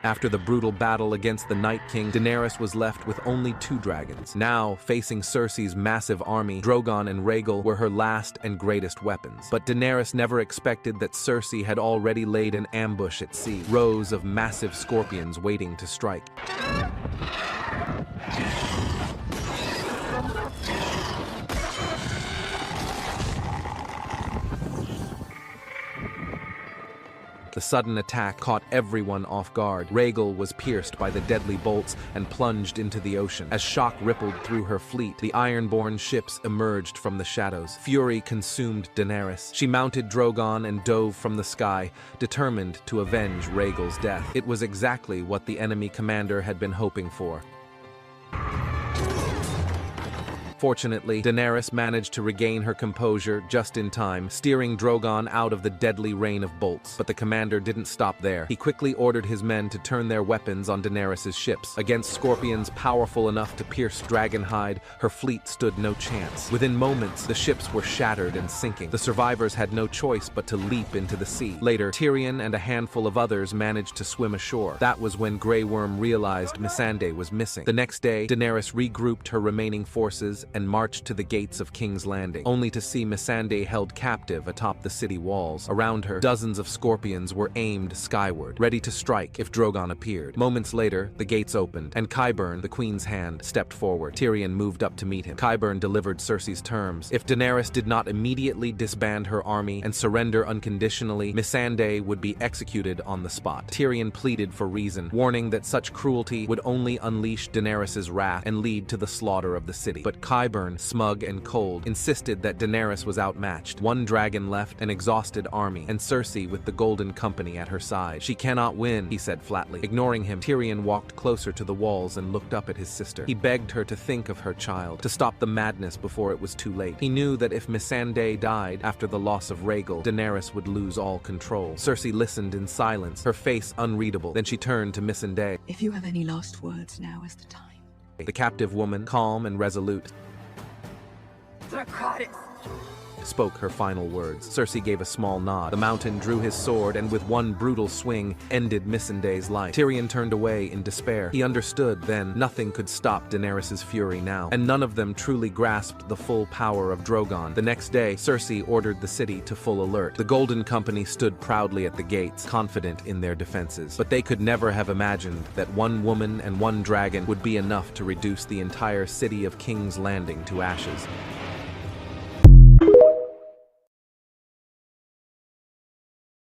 After the brutal battle against the Night King, Daenerys was left with only 2 dragons. Now, facing Cersei's massive army, Drogon and Rhaegal were her last and greatest weapons. But Daenerys never expected that Cersei had already laid an ambush at sea, rows of massive scorpions waiting to strike. The sudden attack caught everyone off guard. Rhaegal was pierced by the deadly bolts and plunged into the ocean. As shock rippled through her fleet, the Ironborn ships emerged from the shadows. Fury consumed Daenerys. She mounted Drogon and dove from the sky, determined to avenge Rhaegal's death. It was exactly what the enemy commander had been hoping for. Fortunately, Daenerys managed to regain her composure just in time, steering Drogon out of the deadly rain of bolts. But the commander didn't stop there. He quickly ordered his men to turn their weapons on Daenerys' ships. Against scorpions powerful enough to pierce dragonhide, her fleet stood no chance. Within moments, the ships were shattered and sinking. The survivors had no choice but to leap into the sea. Later, Tyrion and a handful of others managed to swim ashore. That was when Grey Worm realized Missandei was missing. The next day, Daenerys regrouped her remaining forces and marched to the gates of King's Landing, only to see Missandei held captive atop the city walls. Around her, dozens of scorpions were aimed skyward, ready to strike if Drogon appeared. Moments later, the gates opened, and Qyburn, the Queen's hand, stepped forward. Tyrion moved up to meet him. Qyburn delivered Cersei's terms. If Daenerys did not immediately disband her army and surrender unconditionally, Missandei would be executed on the spot. Tyrion pleaded for reason, warning that such cruelty would only unleash Daenerys' wrath and lead to the slaughter of the city. But Qyburn, smug and cold, insisted that Daenerys was outmatched. 1 dragon left, an exhausted army, and Cersei with the Golden Company at her side. She cannot win, he said flatly. Ignoring him, Tyrion walked closer to the walls and looked up at his sister. He begged her to think of her child, to stop the madness before it was too late. He knew that if Missandei died after the loss of Rhaegal, Daenerys would lose all control. Cersei listened in silence, her face unreadable. Then she turned to Missandei. If you have any last words, now is the time. The captive woman, calm and resolute, Dracarys! spoke her final words. Cersei gave a small nod. The Mountain drew his sword and with one brutal swing ended Missandei's life. Tyrion turned away in despair. He understood then nothing could stop Daenerys' fury now, and none of them truly grasped the full power of Drogon. The next day, Cersei ordered the city to full alert. The Golden Company stood proudly at the gates, confident in their defenses. But they could never have imagined that 1 woman and 1 dragon would be enough to reduce the entire city of King's Landing to ashes.